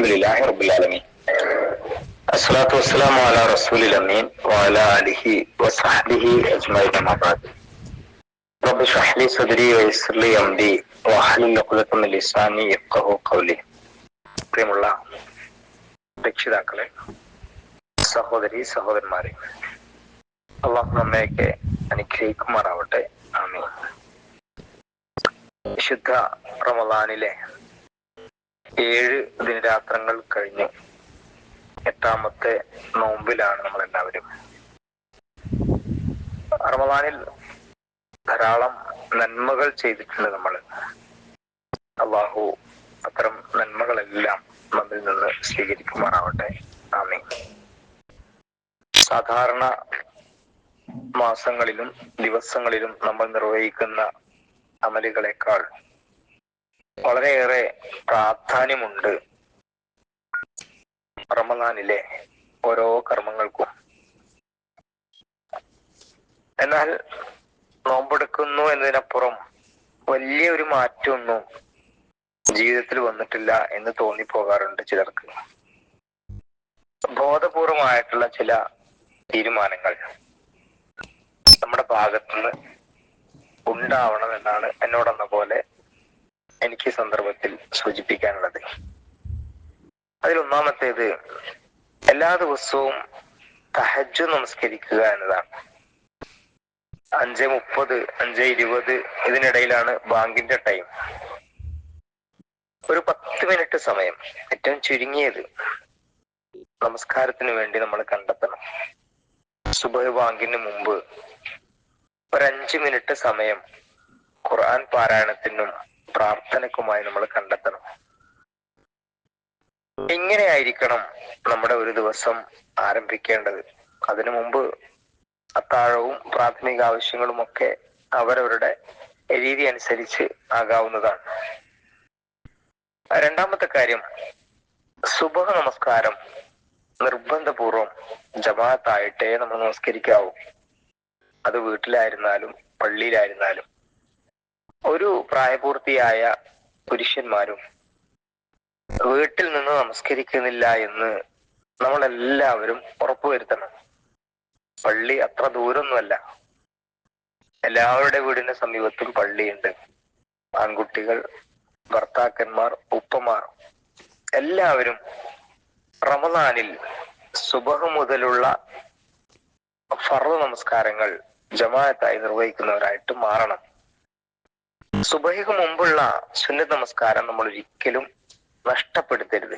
അൽഹംദുലില്ലാഹി റബ്ബിൽ ആലമീൻ അസ്സലാത്തു വസ്സലാമു അലാ റസൂലിൽ അമീൻ വഅലാ ആലിഹി വസഹ്ബിഹി അജ്മഈൻ അമ്മാ ബഅദ് റബ്ബി ഇശ്റഹ് ലി സദ്രി വയസ്സിർ ലി അംരി വഹ്ലുൽ ഉഖ്ദത മിൻ ലിസാനി യഫ്ഖഹു ഖൗലി. പ്രിയമുള്ള രക്ഷിതാക്കളെ, സഹോദരി സഹോദരന്മാരെ, അള്ളാഹു നമ്മയൊക്കെ അനുഗ്രഹിക്കുമാറാവട്ടെ. ആമീൻ. വിശുദ്ധ റമളാനിലെ 7 ദിനരാത്രങ്ങൾ കഴിഞ്ഞ് 8ാമത്തെ നോമ്പിലാണ് നമ്മളെല്ലാവരും. റമളാനിൽ ധാരാളം നന്മകൾ ചെയ്തിട്ടുണ്ട് നമ്മൾ. അള്ളാഹു അത്തരം നന്മകളെല്ലാം നമ്മിൽ നിന്ന് സ്വീകരിക്കുമാറാവട്ടെ. ആമീൻ. സാധാരണ മാസങ്ങളിലും ദിവസങ്ങളിലും നമ്മൾ നിർവഹിക്കുന്ന അമലുകളെക്കാൾ വളരെയേറെ പ്രാധാന്യമുണ്ട് റമളാനിലെ ഓരോ കർമ്മങ്ങൾക്കും. എന്നാൽ നോമ്പെടുക്കുന്നു എന്നതിനപ്പുറം വലിയൊരു മാറ്റമൊന്നും ജീവിതത്തിൽ വന്നിട്ടില്ല എന്ന് തോന്നിപ്പോകാറുണ്ട് ചിലർക്ക്. ബോധപൂർവമായിട്ടുള്ള ചില തീരുമാനങ്ങൾ നമ്മുടെ ഭാഗത്തുനിന്ന് ഉണ്ടാവണമെന്നാണ് എന്നോടെന്ന പോലെ എനിക്ക് ഈ സന്ദർഭത്തിൽ സൂചിപ്പിക്കാനുള്ളത്. അതിലൊന്നാമത്തേത്, എല്ലാ ദിവസവും തഹജ്ജുദ് നമസ്കരിക്കുക എന്നതാണ്. 5:30, 5:20 ഇതിനിടയിലാണ് ബാങ്കിന്റെ ടൈം. ഒരു 10 മിനിറ്റ് സമയം, ഏറ്റവും ചുരുങ്ങിയത്, നമസ്കാരത്തിന് വേണ്ടി നമ്മൾ കണ്ടെത്തണം. സുബഹ് ബാങ്കിന് മുമ്പ് ഒരു 5 മിനിറ്റ് സമയം ഖുർആൻ പാരായണത്തിനും പ്രാർത്ഥനയ്ക്കുമായി നമ്മൾ കണ്ടെത്തണം. ഇങ്ങനെയായിരിക്കണം നമ്മുടെ ഒരു ദിവസം ആരംഭിക്കേണ്ടത്. അതിനു മുമ്പ് അത്താഴവും പ്രാഥമിക ആവശ്യങ്ങളും ഒക്കെ അവരവരുടെ രീതി അനുസരിച്ച് ആകാവുന്നതാണ്. രണ്ടാമത്തെ കാര്യം, സുബഹ് നമസ്കാരം നിർബന്ധപൂർവം ജമാഅത്തായിട്ടേ നമ്മൾ നമസ്കരിക്കാവൂ. അത് വീട്ടിലായിരുന്നാലും പള്ളിയിലായിരുന്നാലും. ഒരു പ്രായപൂർത്തിയായ പുരുഷന്മാരും വീട്ടിൽ നിന്ന് നമസ്കരിക്കുന്നില്ല എന്ന് നമ്മളെല്ലാവരും ഉറപ്പുവരുത്തണം. പള്ളി അത്ര ദൂരമൊന്നുമല്ല, എല്ലാവരുടെ വീടിന്റെ സമീപത്തും പള്ളിയുണ്ട്. ആൺകുട്ടികൾ, ഭർത്താക്കന്മാർ, ഉപ്പമാർ എല്ലാവരും റമളാനിൽ സുബഹ് മുതലുള്ള ഫർള് നമസ്കാരങ്ങൾ ജമാഅത്തായി നിർവഹിക്കുന്നവരായിട്ട് മാറണം. സുബഹിക്ക് മുമ്പുള്ള സുന്നത്ത് നമസ്കാരം നമ്മൾ ഒരിക്കലും നഷ്ടപ്പെടുത്തരുത്.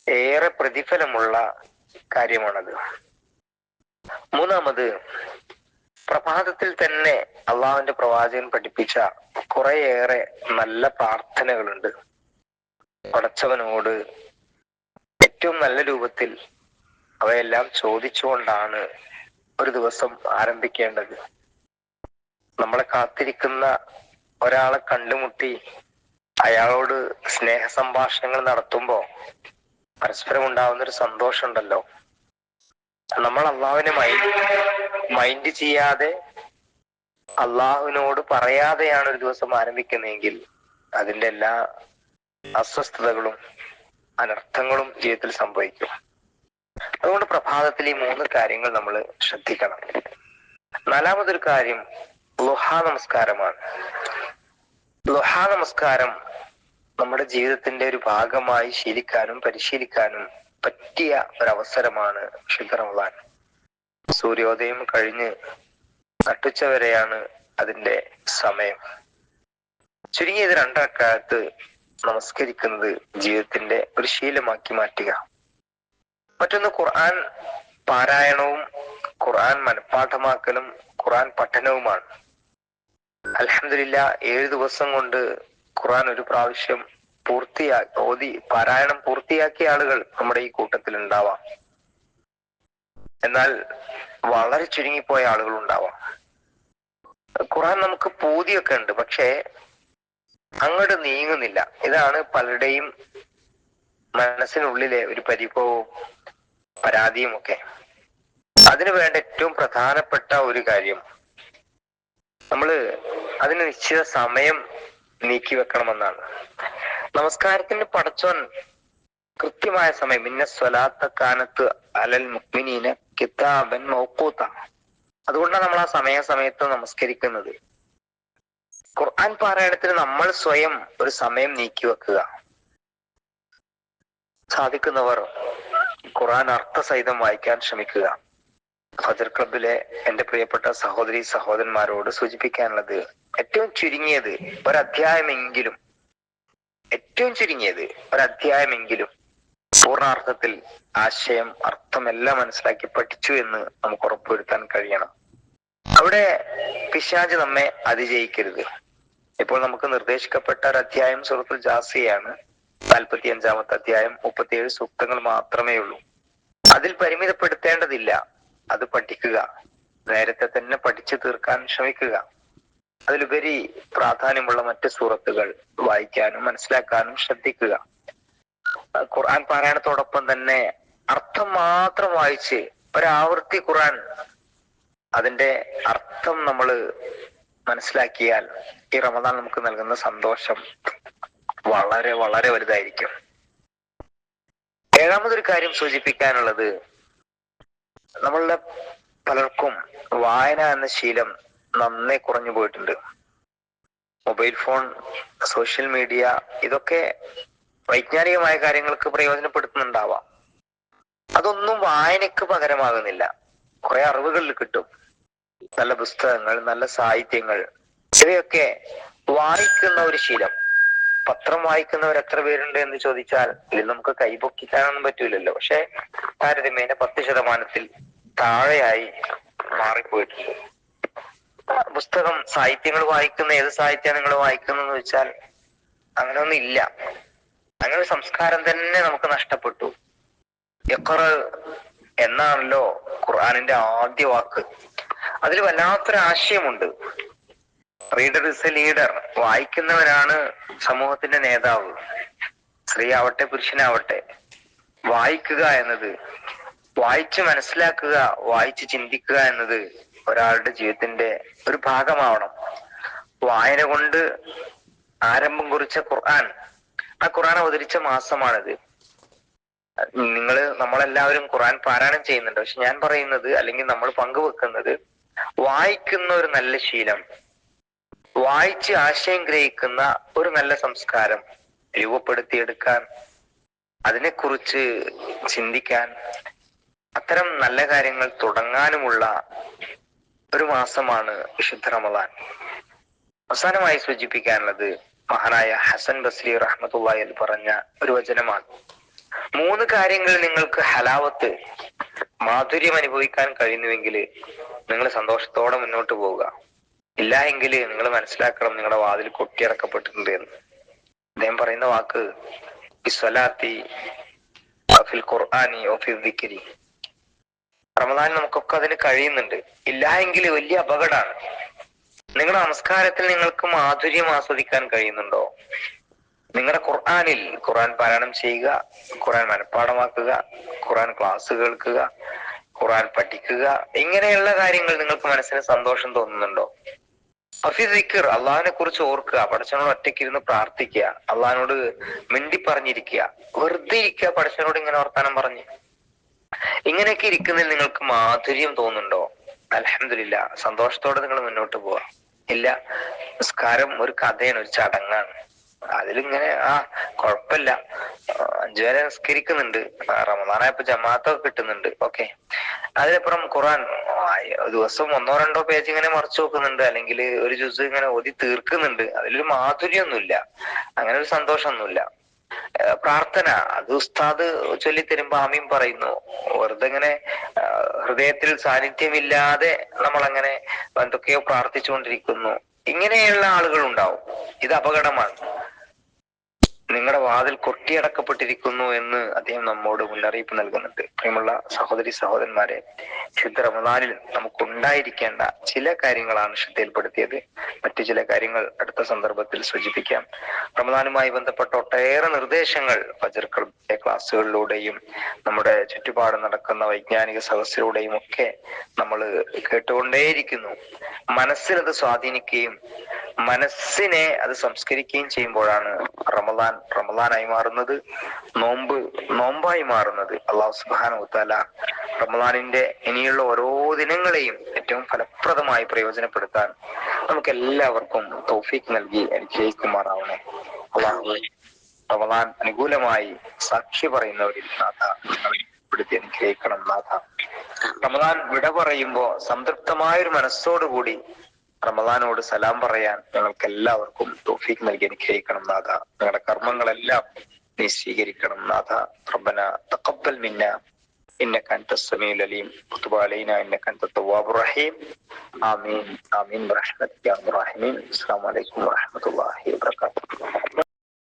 ഏറെ പ്രതിഫലമുള്ള കാര്യമാണത്. മൂന്നാമത്, പ്രഭാതത്തിൽ തന്നെ അള്ളാഹുവിന്റെ പ്രവാചകൻ പഠിപ്പിച്ച കുറേയേറെ നല്ല പ്രാർത്ഥനകളുണ്ട്. പടച്ചവനോട് ഏറ്റവും നല്ല രൂപത്തിൽ അവയെല്ലാം ചോദിച്ചുകൊണ്ടാണ് ഒരു ദിവസം ആരംഭിക്കേണ്ടത്. നമ്മളെ കാത്തിരിക്കുന്ന ഒരാളെ കണ്ടുമുട്ടി അയാളോട് സ്നേഹ സംഭാഷണങ്ങൾ നടത്തുമ്പോൾ പരസ്പരം ഉണ്ടാവുന്ന ഒരു സന്തോഷമുണ്ടല്ലോ. നമ്മൾ അള്ളാഹുവിനെ മൈൻഡ് ചെയ്യാതെ അള്ളാഹുവിനോട് പറയാതെയാണ് ഒരു ദിവസം ആരംഭിക്കുന്നതെങ്കിൽ അതിന്റെ എല്ലാ അസ്വസ്ഥതകളും അനർത്ഥങ്ങളും ജീവിതത്തിൽ സംഭവിക്കും. അതുകൊണ്ട് പ്രഭാതത്തിൽ ഈ 3 കാര്യങ്ങൾ നമ്മൾ ശ്രദ്ധിക്കണം. നാലാമതൊരു കാര്യം ളുഹാ നമസ്കാരമാണ്. ളുഹാ നമസ്കാരം നമ്മുടെ ജീവിതത്തിന്റെ ഒരു ഭാഗമായി ശീലിക്കാനും പരിശീലിക്കാനും പറ്റിയ ഒരവസരമാണ് വിശുദ്ധ റമളാൻ. സൂര്യോദയം കഴിഞ്ഞ് നട്ടുച്ച വരെയാണ് അതിന്റെ സമയം. ചുരുങ്ങിയത് 2 റക്അത്ത് നമസ്കരിക്കുന്നത് ജീവിതത്തിന്റെ ഒരു ശീലമാക്കി മാറ്റുക. മറ്റൊന്ന്, ഖുർആൻ പാരായണവും ഖുർആൻ മനഃപ്പാഠമാക്കലും ഖുർആൻ പഠനവുമാണ്. അൽഹംദുലില്ലാഹ് 7 ദിവസം കൊണ്ട് ഖുർആൻ ഒരു പ്രാവശ്യം ഓതി പാരായണം പൂർത്തിയാക്കിയ ആളുകൾ നമ്മുടെ ഈ കൂട്ടത്തിൽ ഉണ്ടാവാം. എന്നാൽ വളരെ ചുരുങ്ങിപ്പോയ ആളുകൾ ഉണ്ടാവാം. ഖുർആൻ നമുക്ക് പൂതിയൊക്കെ ഉണ്ട്, പക്ഷേ അങ്ങോട്ട് നീങ്ങുന്നില്ല. ഇതാണ് പലരുടെയും മനസ്സിനുള്ളിലെ ഒരു പരിഭവവും പരാതിയും ഒക്കെ. അതിനു വേണ്ട ഏറ്റവും പ്രധാനപ്പെട്ട ഒരു കാര്യം, അതിന് നിശ്ചിത സമയം നീക്കി വെക്കണമെന്നാണ്. നമസ്കാരത്തിന് പടച്ചോൻ കൃത്യമായ സമയം, ഇന്ന സ്വലാത്ത കാനത്ത് അലൽ മുഅ്മിനീന കിതാബൻ മൗഖൂത. അതുകൊണ്ടാണ് നമ്മൾ ആ സമയത്ത് നമസ്കരിക്കുന്നത്. ഖുർആൻ പാരായണത്തിന് നമ്മൾ സ്വയം ഒരു സമയം നീക്കി വെക്കുക. സാധിക്കുന്നവർ ഖുർആൻ അർത്ഥസഹിതം വായിക്കാൻ ശ്രമിക്കുക. ഫജർ ക്ലബിലെ എന്റെ പ്രിയപ്പെട്ട സഹോദരി സഹോദരന്മാരോട് സൂചിപ്പിക്കാനുള്ളത്, ഏറ്റവും ചുരുങ്ങിയത് ഒരധ്യായമെങ്കിലും പൂർണ്ണാർത്ഥത്തിൽ ആശയം അർത്ഥമെല്ലാം മനസ്സിലാക്കി പഠിച്ചു എന്ന് നമുക്ക് ഉറപ്പുവരുത്താൻ കഴിയണം. അവിടെ പിശാച് നമ്മെ അതിജയിക്കരുത്. ഇപ്പോൾ നമുക്ക് നിർദ്ദേശിക്കപ്പെട്ട ഒരു അധ്യായം സൂറത്തുൽ ജാസിയയാണ്. 45-ാമത്തെ അധ്യായം, 37 സൂക്തങ്ങൾ മാത്രമേ ഉള്ളൂ. അതിൽ പരിമിതപ്പെടുത്തേണ്ടതില്ല. അത് പഠിക്കുക, നേരത്തെ തന്നെ പഠിച്ചു തീർക്കാൻ ശ്രമിക്കുക. അതിലുപരി പ്രാധാന്യമുള്ള മറ്റ് സൂറത്തുകൾ വായിക്കാനും മനസ്സിലാക്കാനും ശ്രദ്ധിക്കുക. ഖുർആൻ പാരായണത്തോടൊപ്പം തന്നെ അർത്ഥം മാത്രം വായിച്ച് ഒരാവർത്തി ഖുർആൻ അതിന്റെ അർത്ഥം നമ്മൾ മനസ്സിലാക്കിയാൽ ഈ റമദാൻ നമുക്ക് നൽകുന്ന സന്തോഷം വളരെ വളരെ വലുതായിരിക്കും. ഏഴാമതൊരു കാര്യം സൂചിപ്പിക്കാനുള്ളത്, നമ്മളുടെ പലർക്കും വായന എന്ന ശീലം നന്നേ കുറഞ്ഞു പോയിട്ടുണ്ട്. മൊബൈൽ ഫോൺ, സോഷ്യൽ മീഡിയ, ഇതൊക്കെ വൈജ്ഞാനികമായ കാര്യങ്ങൾക്ക് പ്രയോജനപ്പെടുത്തുന്നുണ്ടാവാം. അതൊന്നും വായനയ്ക്ക് പകരമാകുന്നില്ല. കുറെ അറിവുകളിൽ കിട്ടും. നല്ല പുസ്തകങ്ങൾ, നല്ല സാഹിത്യങ്ങൾ, ഇവയൊക്കെ വായിക്കുന്ന ഒരു ശീലം. പത്രം വായിക്കുന്നവർ എത്ര പേരുണ്ട് എന്ന് ചോദിച്ചാൽ ഇതിൽ നമുക്ക് കൈപൊക്കിക്കാനൊന്നും പറ്റൂലല്ലോ. പക്ഷെ താരതമ്യേന 10% താഴെയായി മാറിപ്പോയിട്ടുണ്ട്. പുസ്തകം, സാഹിത്യങ്ങൾ വായിക്കുന്ന ഏത് സാഹിത്യമാണ് നിങ്ങൾ വായിക്കുന്നതെന്ന് വെച്ചാൽ അങ്ങനെ ഒന്നും ഇല്ല. അങ്ങനെ ഒരു സംസ്കാരം തന്നെ നമുക്ക് നഷ്ടപ്പെട്ടു. ഇഖ്റ എന്നാണല്ലോ ഖുർആനിന്റെ ആദ്യ വാക്ക്. അതിൽ വല്ലാത്തൊരു ആശയമുണ്ട്. Reader is a leader. വായിക്കുന്നവരാണ് സമൂഹത്തിന്റെ നേതാവ്. സ്ത്രീ ആവട്ടെ പുരുഷനാവട്ടെ, വായിക്കുക എന്നത്, വായിച്ച് മനസ്സിലാക്കുക, വായിച്ച് ചിന്തിക്കുക എന്നത് ഒരാളുടെ ജീവിതത്തിന്റെ ഒരു ഭാഗമാവണം. വായന കൊണ്ട് ആരംഭം കുറിച്ച ഖുർആൻ, ആ ഖുർആൻ അവതരിച്ച മാസമാണിത്. നമ്മളെല്ലാവരും ഖുർആൻ പാരായണം ചെയ്യുന്നുണ്ട്. പക്ഷെ ഞാൻ പറയുന്നത്, അല്ലെങ്കിൽ നമ്മൾ പങ്കുവെക്കുന്നത്, വായിക്കുന്ന ഒരു നല്ല ശീലം, വായിച്ച് ആശയം ഗ്രഹിക്കുന്ന ഒരു നല്ല സംസ്കാരം രൂപപ്പെടുത്തിയെടുക്കാൻ, അതിനെക്കുറിച്ച് ചിന്തിക്കാൻ, അത്തരം നല്ല കാര്യങ്ങൾ തുടങ്ങാനുമുള്ള ഒരു മാസമാണ് വിശുദ്ധ റമദാൻ. അവസാനമായി സൂചിപ്പിക്കാനുള്ളത്, മഹാനായ ഹസൻ ബസ്രി റഹ്മത്തുള്ളാഹി അലൈഹി പറഞ്ഞ ഒരു വചനമാണ്. 3 കാര്യങ്ങൾ നിങ്ങൾക്ക് ഹലാവത്ത്, മാധുര്യം അനുഭവിക്കാൻ കഴിയുന്നുവെങ്കിൽ നിങ്ങൾ സന്തോഷത്തോടെ മുന്നോട്ട് പോവുക. ഇല്ല എങ്കിൽ നിങ്ങൾ മനസ്സിലാക്കണം, നിങ്ങളുടെ വാതിൽ കൊട്ടിയടക്കപ്പെട്ടിട്ടുണ്ട് എന്ന്. അദ്ദേഹം പറയുന്ന വാക്ക്, സ്വലാത്തി ഫിൽ ഖുർആനി ഫിൽ ദിക്രി. റമദാൻ നമുക്കൊക്കെ അതിന് കഴിയുന്നുണ്ട്. ഇല്ല എങ്കിൽ വലിയ അപകടമാണ്. നിങ്ങളുടെ നമസ്കാരത്തിൽ നിങ്ങൾക്ക് മാധുര്യം ആസ്വദിക്കാൻ കഴിയുന്നുണ്ടോ? നിങ്ങളുടെ ഖുർആനിൽ ഖുർആൻ പാരായണം ചെയ്യുക, ഖുർആൻ മനഃപ്പാഠമാക്കുക, ഖുർആൻ ക്ലാസ് കേൾക്കുക, ഖുർആൻ പഠിക്കുക, ഇങ്ങനെയുള്ള കാര്യങ്ങൾ നിങ്ങൾക്ക് മനസ്സിന് സന്തോഷം തോന്നുന്നുണ്ടോ? ദിക്ർ, അള്ളാഹിനെ കുറിച്ച് ഓർക്കുക, പടച്ചവനോട് ഒറ്റയ്ക്ക് ഇരുന്ന് പ്രാർത്ഥിക്കുക, അള്ളാഹിനോട് മിണ്ടി പറഞ്ഞിരിക്കുക, വെറുതെ ഇരിക്കുക, പടച്ചവനോട് ഇങ്ങനെ വർത്താനം പറഞ്ഞ്. ഇങ്ങനെയൊക്കെ ഇരിക്കുന്നതിൽ നിങ്ങൾക്ക് മാധുര്യം തോന്നുന്നുണ്ടോ? അൽഹംദുലില്ലാ, സന്തോഷത്തോടെ നിങ്ങൾ മുന്നോട്ട് പോവാ. ഇല്ല, നിസ്കാരം ഒരു കഥയാണ്, ഒരു ചടങ്ങാണ്, അതിലിങ്ങനെ കുഴപ്പമില്ല, 5 വരെ നിസ്കരിക്കുന്നുണ്ട്, റമദാനായപ്പോ ജമാഅത്തൊക്കെ കിട്ടുന്നുണ്ട്, ഓക്കെ. അതിനപ്പുറം ഖുർആൻ ദിവസം 1-2 പേജ് ഇങ്ങനെ മറിച്ചു നോക്കുന്നുണ്ട്, അല്ലെങ്കിൽ ഒരു ജുസ് ഇങ്ങനെ ഓതി തീർക്കുന്നുണ്ട്, അതിലൊരു മാധുര്യമൊന്നുമില്ല, അങ്ങനെ ഒരു സന്തോഷമൊന്നുമില്ല. പ്രാർത്ഥന, അത് ഉസ്താദ് ചൊല്ലിത്തരുമ്പോ ആമീൻ പറയുന്നു, വെറുതെ ഇങ്ങനെ ഹൃദയത്തിൽ സാന്നിധ്യമില്ലാതെ നമ്മളങ്ങനെ എന്തൊക്കെയോ പ്രാർത്ഥിച്ചുകൊണ്ടിരിക്കുന്നു. ഇങ്ങനെയുള്ള ആളുകൾ ഉണ്ടാവും. ഇത് അപകടമാണ്. നിങ്ങളുടെ വാതിൽ കൊട്ടിയടക്കപ്പെട്ടിരിക്കുന്നു എന്ന് അദ്ദേഹം നമ്മോട് മുന്നറിയിപ്പ് നൽകുന്നുണ്ട്. പ്രിയമുള്ള സഹോദരി സഹോദരന്മാരെ, ശുദ്ധ റമദാനിൽ നമുക്കുണ്ടായിരിക്കേണ്ട ചില കാര്യങ്ങളാണ് ശ്രദ്ധയിൽപ്പെടുത്തിയത്. മറ്റു ചില കാര്യങ്ങൾ അടുത്ത സന്ദർഭത്തിൽ സൂചിപ്പിക്കാം. റമദാനുമായി ബന്ധപ്പെട്ട ഒട്ടേറെ നിർദ്ദേശങ്ങൾ ഫജ്ർ ക്ലാസ്സുകളിലൂടെയും നമ്മുടെ ചുറ്റുപാട് നടക്കുന്ന വൈജ്ഞാനിക സദസ്സിലൂടെയും ഒക്കെ നമ്മൾ കേട്ടുകൊണ്ടേയിരിക്കുന്നു. മനസ്സിനത് സ്വാധീനിക്കുകയും മനസ്സിനെ അത് സംസ്കരിക്കുകയും ചെയ്യുമ്പോഴാണ് റമദാനായി മാറുന്നത്. നോമ്പ് നോമ്പായി മാറുന്നത്. അള്ളാഹു സുബ്ഹാനഹു വ തആല റമദാനിന്റെ ഇനിയുള്ള ഓരോ ദിനങ്ങളെയും ഏറ്റവും ഫലപ്രദമായി പ്രയോജനപ്പെടുത്താൻ നമുക്ക് എല്ലാവർക്കും തൗഫീഖ് നൽകി അനുഗ്രഹിക്കുമാറാവണേ. അള്ളാഹു റമദാൻ അനുകൂലമായി സാക്ഷി പറയുന്നവരിൽ നാഥ ഞങ്ങളെ ഉൾപ്പെടുത്തി അനുഗ്രഹിക്കണം നാഥ. റമദാൻ വിട പറയുമ്പോ സംതൃപ്തമായ ഒരു മനസ്സോടുകൂടി റമദാനോട് സലാം പറയാൻ ഞങ്ങൾക്ക് എല്ലാവർക്കും തൗഫീഖ് നൽകി അനുഗ്രഹിക്കണം നാഥ. ഞങ്ങളുടെ കർമ്മങ്ങളെല്ലാം നീ സ്വീകരിക്കണം നാഥ. റബ്ബന തഖബ്ബൽ മിന്ന ഇന്നക അൻതസ് സമീഉൽ അലീം വതുബ് അലൈനാ ഇന്നക അൻതത് തവ്വാബുർ റഹീം. ആമീൻ ആമീൻ ബിറഹ്മതിക യാ അർഹമർ റഹീമീൻ. അസ്സലാമു അലൈക്കും വറഹ്മത്തുള്ളാഹി വബറകാതുഹു.